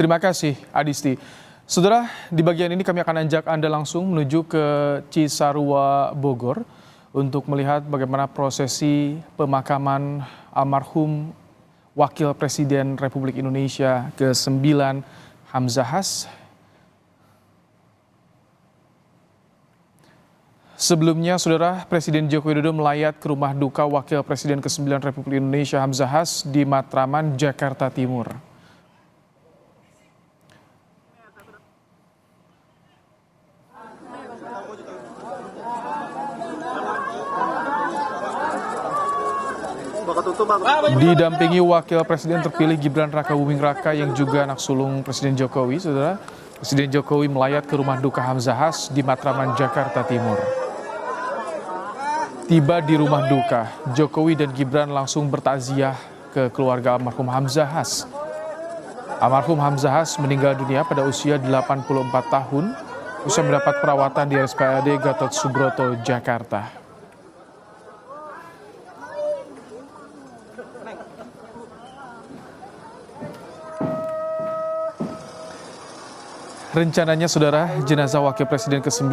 Terima kasih, Adisti. Saudara, di bagian ini kami akan ajak Anda langsung menuju ke Cisarua, Bogor untuk melihat bagaimana prosesi pemakaman almarhum Wakil Presiden Republik Indonesia ke-9 Hamzahas. Sebelumnya, Saudara, Presiden Joko Widodo melayat ke rumah duka Wakil Presiden ke-9 Republik Indonesia Hamzahas di Matraman, Jakarta Timur. Didampingi Wakil Presiden terpilih Gibran Rakabuming Raka yang juga anak sulung Presiden Jokowi, Saudara. Presiden Jokowi melayat ke rumah duka Hamzahas di Matraman, Jakarta Timur. Tiba di rumah duka, Jokowi dan Gibran langsung bertakziah ke keluarga almarhum Hamzahas. Almarhum Hamzahas meninggal dunia pada usia 84 tahun, usai mendapat perawatan di RSPAD Gatot Subroto, Jakarta. Rencananya, Saudara, jenazah Wakil Presiden ke-9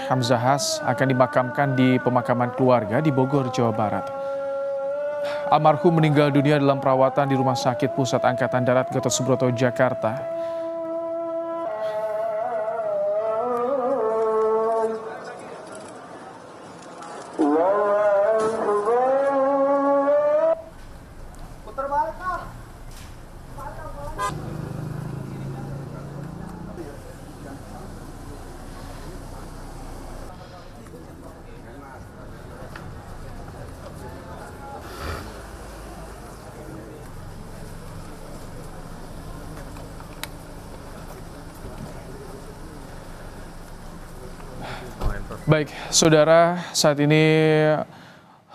Hamzahas akan dimakamkan di pemakaman keluarga di Bogor, Jawa Barat. Almarhum meninggal dunia dalam perawatan di Rumah Sakit Pusat Angkatan Darat Gatot Subroto, Jakarta. Baik, Saudara, saat ini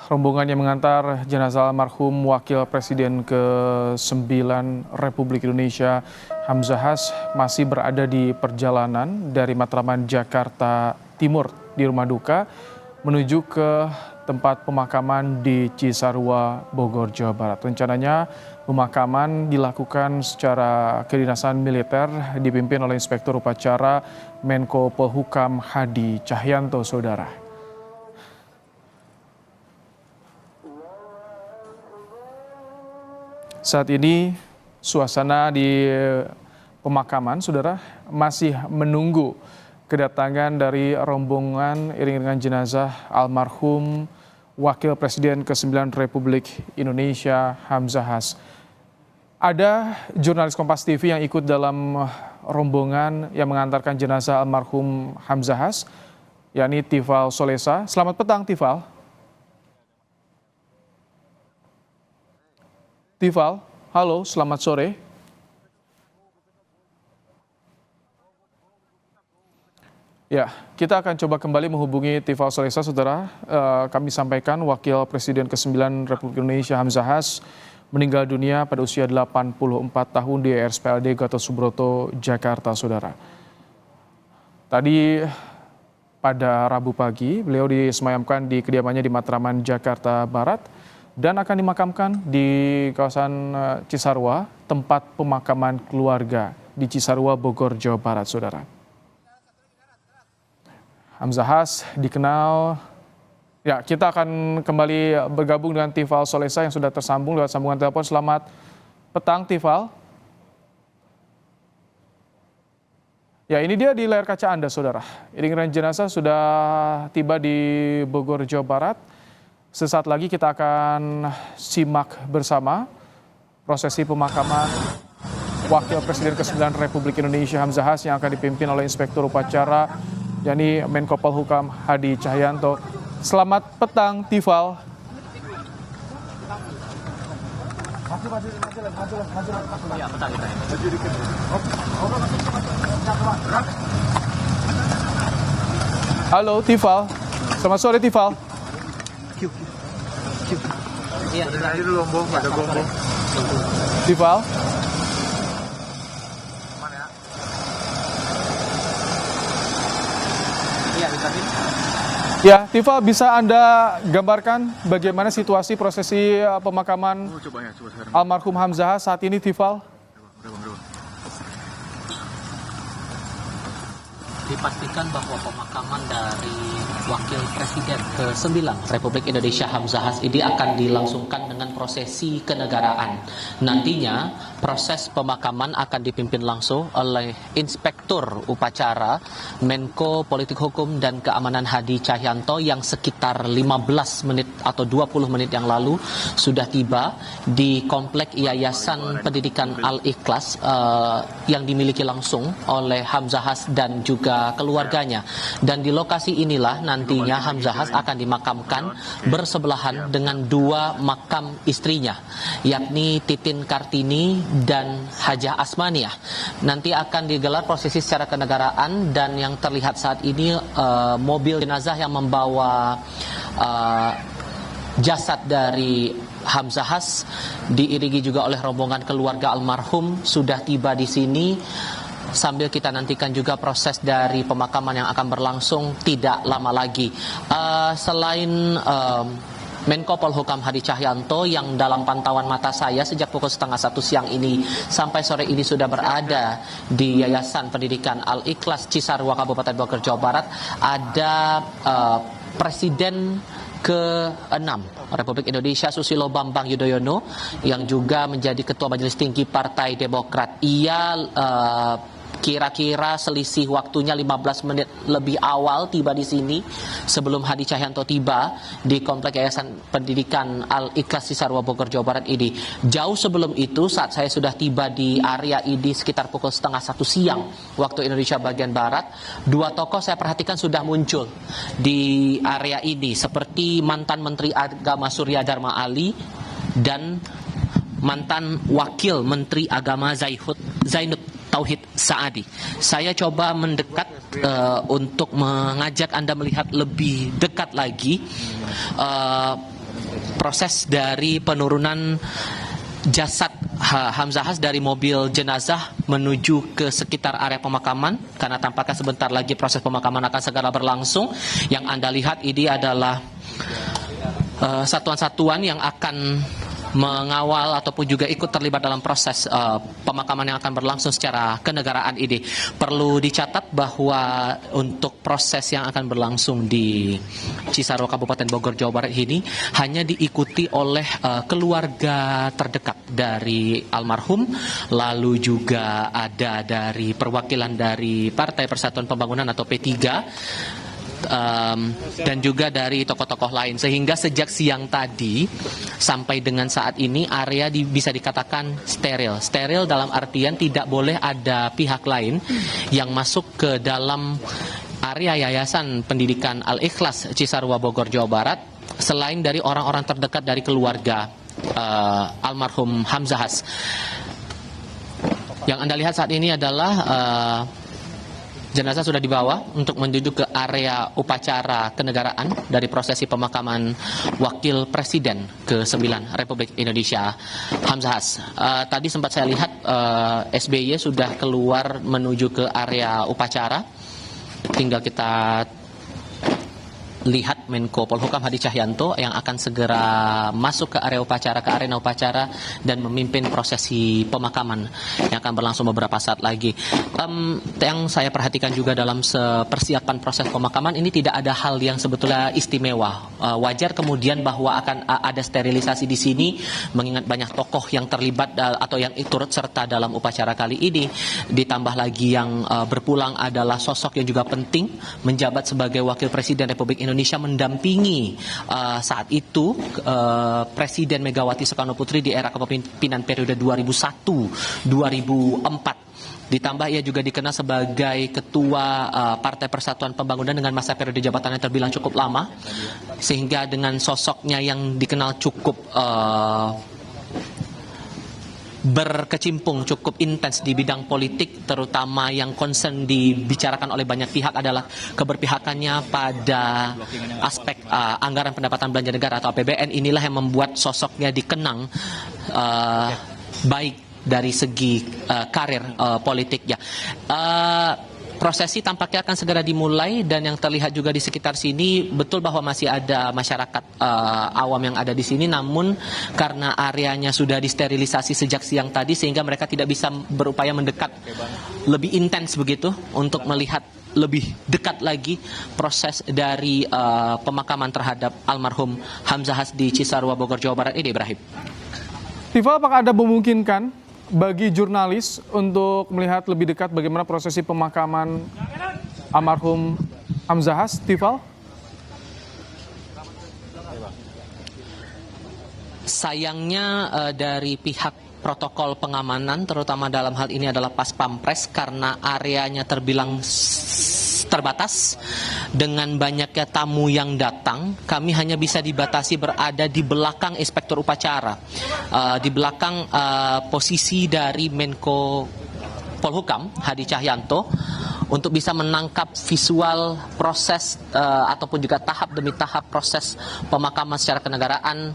rombongan yang mengantar jenazah almarhum Wakil Presiden ke-9 Republik Indonesia Hamzahas masih berada di perjalanan dari Matraman, Jakarta Timur di rumah duka menuju ke tempat pemakaman di Cisarua, Bogor, Jawa Barat. Rencananya pemakaman dilakukan secara kedinasan militer dipimpin oleh Inspektur Upacara Menko Polhukam Hadi Cahyanto, Saudara. Saat ini suasana di pemakaman, Saudara, masih menunggu kedatangan dari rombongan iring-iringan jenazah almarhum Wakil Presiden ke-9 Republik Indonesia Hamzahas. Ada jurnalis Kompas TV yang ikut dalam rombongan yang mengantarkan jenazah almarhum Hamzahas, yakni Tifal Solesa. Selamat petang, Tifal. Tifal, halo, selamat sore. Ya, kita akan coba kembali menghubungi Tifal Solesa, Saudara. Kami sampaikan Wakil Presiden ke-9 Republik Indonesia Hamzahas meninggal dunia pada usia 84 tahun di RSPAD Gatot Subroto, Jakarta, Saudara. Tadi pada Rabu pagi, beliau disemayamkan di kediamannya di Matraman, Jakarta Barat dan akan dimakamkan di kawasan Cisarua, tempat pemakaman keluarga di Cisarua, Bogor, Jawa Barat, Saudara. Hamzahas dikenal, ya kita akan kembali bergabung dengan Tifal Solesa yang sudah tersambung lewat sambungan telepon. Selamat petang, Tifal. Ya, ini dia di layar kaca Anda, Saudara. Iring-iringan jenazah sudah tiba di Bogor, Jawa Barat. Sesaat lagi kita akan simak bersama prosesi pemakaman Wakil Presiden ke-9 Republik Indonesia Hamzahas yang akan dipimpin oleh Inspektur Upacara yakni Menko Polhukam Hadi Cahyanto. Selamat petang, Tifal. Halo, Tifal. Selamat sore, Tifal. Tifal. Ya, Tifal, bisa Anda gambarkan bagaimana situasi prosesi pemakaman almarhum Hamzahas saat ini, Tifal? dipastikan bahwa pemakaman dari Wakil Presiden ke-9 Republik Indonesia Hamzahas ini akan dilangsungkan dengan prosesi kenegaraan. Nantinya proses pemakaman akan dipimpin langsung oleh Inspektur Upacara Menko Politik Hukum dan Keamanan Hadi Cahyanto yang sekitar 15 menit atau 20 menit yang lalu sudah tiba di Komplek Yayasan Pendidikan Al-Ikhlas yang dimiliki langsung oleh Hamzahas dan juga keluarganya. Dan di lokasi inilah nantinya Hamzahas akan dimakamkan bersebelahan dengan dua makam istrinya, yakni Titin Kartini dan Hajah Asmaniah. Nanti akan digelar prosesi secara kenegaraan dan yang terlihat saat ini mobil jenazah yang membawa jasad dari Hamzahas diiringi juga oleh rombongan keluarga almarhum sudah tiba di sini. Sambil kita nantikan juga proses dari pemakaman yang akan berlangsung tidak lama lagi. Selain Menko Polhukam Hadi Cahyanto yang dalam pantauan mata saya sejak pukul 12:30 siang ini sampai sore ini sudah berada di Yayasan Pendidikan Al-Ikhlas Cisarua Kabupaten Bogor Jawa Barat, ada Presiden ke-6 Republik Indonesia Susilo Bambang Yudhoyono yang juga menjadi Ketua Majelis Tinggi Partai Demokrat. Ia kira-kira selisih waktunya 15 menit lebih awal tiba di sini sebelum Hadi Cahyanto tiba di Komplek Yayasan Pendidikan Al-Ikhlas Cisarua Bogor Jawa Barat ini. Jauh sebelum itu saat saya sudah tiba di area ini sekitar pukul 12:30 siang waktu Indonesia bagian Barat, dua tokoh saya perhatikan sudah muncul di area ini seperti mantan Menteri Agama Surya Dharma Ali dan mantan Wakil Menteri Agama Zainud Tauhid Saadi. Saya coba mendekat untuk mengajak Anda melihat lebih dekat lagi proses dari penurunan jasad Hamzahas dari mobil jenazah menuju ke sekitar area pemakaman, karena tampaknya sebentar lagi proses pemakaman akan segera berlangsung. Yang Anda lihat ini adalah satuan-satuan yang akan mengawal ataupun juga ikut terlibat dalam proses pemakaman yang akan berlangsung secara kenegaraan ini. Perlu dicatat bahwa untuk proses yang akan berlangsung di Cisarua Kabupaten Bogor Jawa Barat ini hanya diikuti oleh keluarga terdekat dari almarhum, lalu juga ada dari perwakilan dari Partai Persatuan Pembangunan atau P3, dan juga dari tokoh-tokoh lain, sehingga sejak siang tadi sampai dengan saat ini area bisa dikatakan steril dalam artian tidak boleh ada pihak lain yang masuk ke dalam area Yayasan Pendidikan Al-Ikhlas Cisarua Bogor Jawa Barat selain dari orang-orang terdekat dari keluarga almarhum Hamzahas. Yang Anda lihat saat ini adalah jenazah sudah dibawa untuk menuju ke area upacara kenegaraan dari prosesi pemakaman Wakil Presiden ke-9 Republik Indonesia Hamzahas. Tadi sempat saya lihat SBY sudah keluar menuju ke area upacara. Tinggal kita lihat Menko Polhukam Hadi Cahyanto yang akan segera masuk ke area upacara, ke arena upacara dan memimpin prosesi pemakaman yang akan berlangsung beberapa saat lagi. Yang saya perhatikan juga dalam persiapan proses pemakaman ini tidak ada hal yang sebetulnya istimewa. Wajar kemudian bahwa akan ada sterilisasi di sini mengingat banyak tokoh yang terlibat atau yang turut serta dalam upacara kali ini. Ditambah lagi yang berpulang adalah sosok yang juga penting menjabat sebagai Wakil Presiden Republik Indonesia mendampingi saat itu Presiden Megawati Soekarno Putri di era kepemimpinan periode 2001-2004. Ditambah ia juga dikenal sebagai Ketua Partai Persatuan Pembangunan dengan masa periode jabatannya terbilang cukup lama, sehingga dengan sosoknya yang dikenal cukup berkecimpung cukup intens di bidang politik, terutama yang concern dibicarakan oleh banyak pihak adalah keberpihakannya pada aspek anggaran pendapatan belanja negara atau APBN. Inilah yang membuat sosoknya dikenang baik dari segi karir politiknya. Prosesi tampaknya akan segera dimulai dan yang terlihat juga di sekitar sini betul bahwa masih ada masyarakat awam yang ada di sini, namun karena areanya sudah disterilisasi sejak siang tadi sehingga mereka tidak bisa berupaya mendekat lebih intens begitu untuk melihat lebih dekat lagi proses dari pemakaman terhadap almarhum Hamzah Has di Cisarua, Bogor, Jawa Barat ini, Ibrahim. Tifal, apakah ada memungkinkan bagi jurnalis untuk melihat lebih dekat bagaimana prosesi pemakaman almarhum Hamzah Has, Tifal? Sayangnya dari pihak protokol pengamanan, terutama dalam hal ini adalah Pas Pampres, karena areanya terbilang terbatas dengan banyaknya tamu yang datang, kami hanya bisa dibatasi berada di belakang inspektur upacara, di belakang posisi dari Menko Polhukam Hadi Cahyanto, untuk bisa menangkap visual proses ataupun juga tahap demi tahap proses pemakaman secara kenegaraan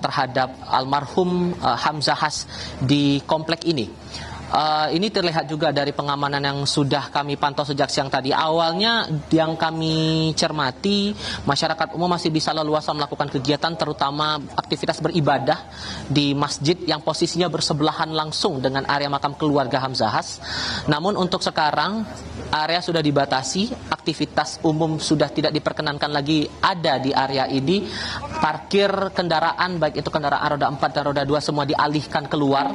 terhadap almarhum Hamzah Has di komplek ini. Ini terlihat juga dari pengamanan yang sudah kami pantau sejak siang tadi. Awalnya yang kami cermati, masyarakat umum masih bisa leluasa melakukan kegiatan, terutama aktivitas beribadah di masjid yang posisinya bersebelahan langsung dengan area makam keluarga Hamzah Has. Namun untuk sekarang area sudah dibatasi, aktivitas umum sudah tidak diperkenankan lagi ada di area ini. Parkir kendaraan, baik itu kendaraan roda 4 dan roda 2, semua dialihkan keluar,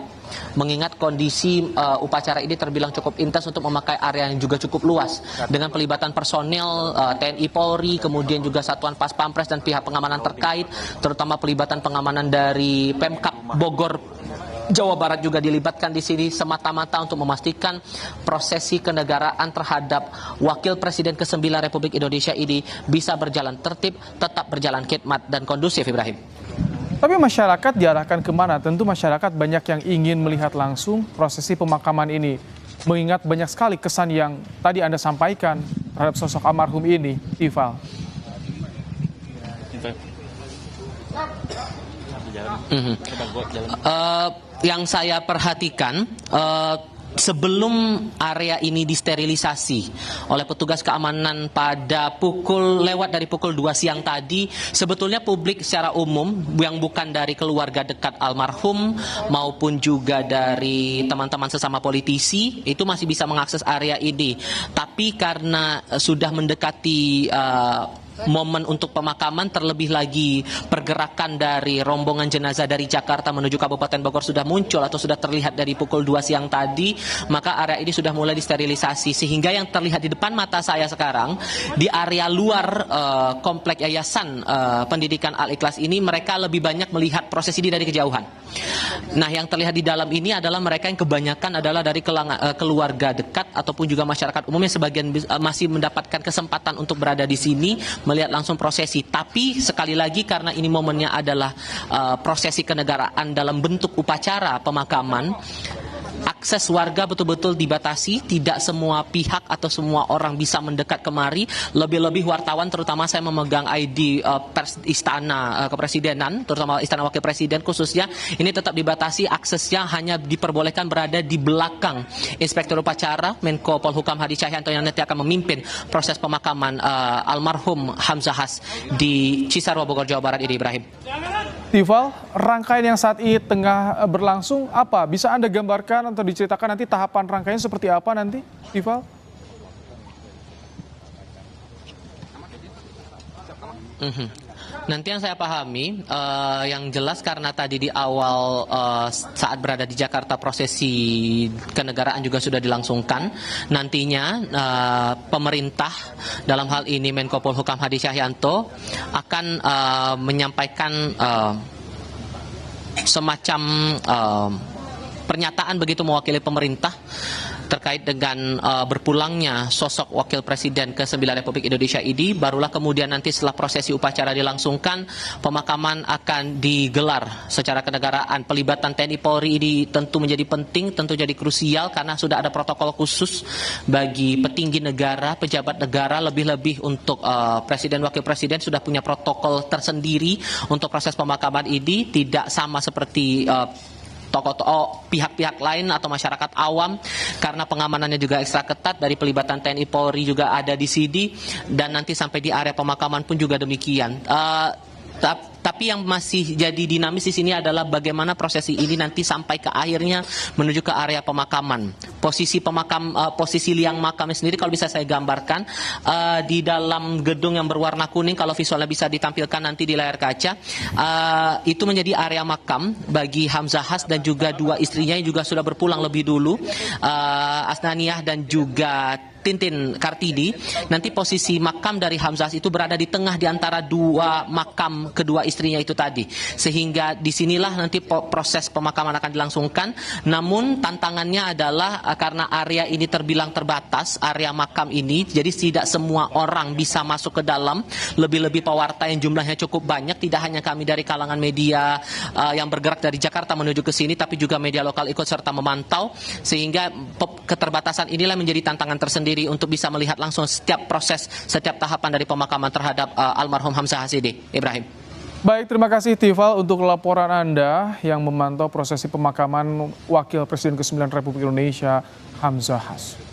mengingat kondisi upacara ini terbilang cukup intens untuk memakai area yang juga cukup luas, dengan pelibatan personil TNI Polri, kemudian juga Satuan Pas Pampres dan pihak pengamanan terkait, terutama pelibatan pengamanan dari Pemkab Bogor, Jawa Barat juga dilibatkan di sini semata-mata untuk memastikan prosesi kenegaraan terhadap Wakil Presiden ke-9 Republik Indonesia ini bisa berjalan tertib, tetap berjalan khidmat dan kondusif, Ibrahim. Tapi masyarakat diarahkan kemana? Tentu masyarakat banyak yang ingin melihat langsung prosesi pemakaman ini. Mengingat banyak sekali kesan yang tadi Anda sampaikan terhadap sosok almarhum ini, Tifal. Yang saya perhatikan, sebelum area ini disterilisasi oleh petugas keamanan pada lewat dari pukul 2 siang tadi, sebetulnya publik secara umum yang bukan dari keluarga dekat almarhum maupun juga dari teman-teman sesama politisi itu masih bisa mengakses area ini. Tapi karena sudah mendekati momen untuk pemakaman, terlebih lagi pergerakan dari rombongan jenazah dari Jakarta menuju Kabupaten Bogor sudah muncul atau sudah terlihat dari pukul 2 siang tadi, maka area ini sudah mulai disterilisasi, sehingga yang terlihat di depan mata saya sekarang di area luar komplek Yayasan Pendidikan Al-Ikhlas ini, mereka lebih banyak melihat proses ini dari kejauhan. Nah, yang terlihat di dalam ini adalah mereka yang kebanyakan adalah dari keluarga dekat ataupun juga masyarakat umum yang sebagian masih mendapatkan kesempatan untuk berada di sini melihat langsung prosesi. Tapi sekali lagi, karena ini momennya adalah prosesi kenegaraan dalam bentuk upacara pemakaman, akses warga betul-betul dibatasi. Tidak semua pihak atau semua orang bisa mendekat kemari. Lebih-lebih wartawan, terutama saya memegang ID Istana Kepresidenan, terutama Istana Wakil Presiden khususnya, ini tetap dibatasi. Aksesnya hanya diperbolehkan berada di belakang Inspektur Upacara Menko Polhukam Hadi Cahyanto yang nanti akan memimpin proses pemakaman almarhum Hamzah Has di Cisarua, Bogor, Jawa Barat ini, Ibrahim. Tifal, rangkaian yang saat ini tengah berlangsung apa? Bisa Anda gambarkan atau diceritakan nanti tahapan rangkaian seperti apa nanti, Tifal? Nanti yang saya pahami, yang jelas karena tadi di awal saat berada di Jakarta prosesi kenegaraan juga sudah dilangsungkan. Nantinya pemerintah, dalam hal ini Menko Polhukam Hadi Cahyanto, akan menyampaikan semacam pernyataan begitu mewakili pemerintah terkait dengan berpulangnya sosok Wakil Presiden ke-9 Republik Indonesia ini. Barulah kemudian nanti setelah prosesi upacara dilangsungkan, pemakaman akan digelar secara kenegaraan. Pelibatan TNI Polri ini tentu menjadi penting, tentu jadi krusial, karena sudah ada protokol khusus bagi petinggi negara, pejabat negara, lebih-lebih untuk Presiden Wakil Presiden sudah punya protokol tersendiri untuk proses pemakaman ini. Tidak sama seperti tokoh-tokoh pihak-pihak lain atau masyarakat awam, karena pengamanannya juga ekstra ketat. Dari pelibatan TNI Polri juga ada di sini, dan nanti sampai di area pemakaman pun juga demikian. Tapi yang masih jadi dinamis di sini adalah bagaimana prosesi ini nanti sampai ke akhirnya menuju ke area pemakaman. Posisi liang makamnya sendiri kalau bisa saya gambarkan di dalam gedung yang berwarna kuning, kalau visualnya bisa ditampilkan nanti di layar kaca, itu menjadi area makam bagi Hamzahas dan juga dua istrinya yang juga sudah berpulang lebih dulu, Asnaniah dan juga Tintin Kartidi. Nanti posisi makam dari Hamzahas itu berada di tengah di antara dua makam kedua istrinya itu tadi. Sehingga disinilah nanti proses pemakaman akan dilangsungkan. Namun tantangannya adalah karena area ini terbilang terbatas, area makam ini, jadi tidak semua orang bisa masuk ke dalam. Lebih-lebih pewarta yang jumlahnya cukup banyak, tidak hanya kami dari kalangan media yang bergerak dari Jakarta menuju ke sini, tapi juga media lokal ikut serta memantau. Sehingga keterbatasan inilah menjadi tantangan tersendiri untuk bisa melihat langsung setiap proses, setiap tahapan dari pemakaman terhadap almarhum Hamzahas ini. Ibrahim. Baik, terima kasih Tifal untuk laporan Anda yang memantau prosesi pemakaman Wakil Presiden ke-9 Republik Indonesia Hamzahas.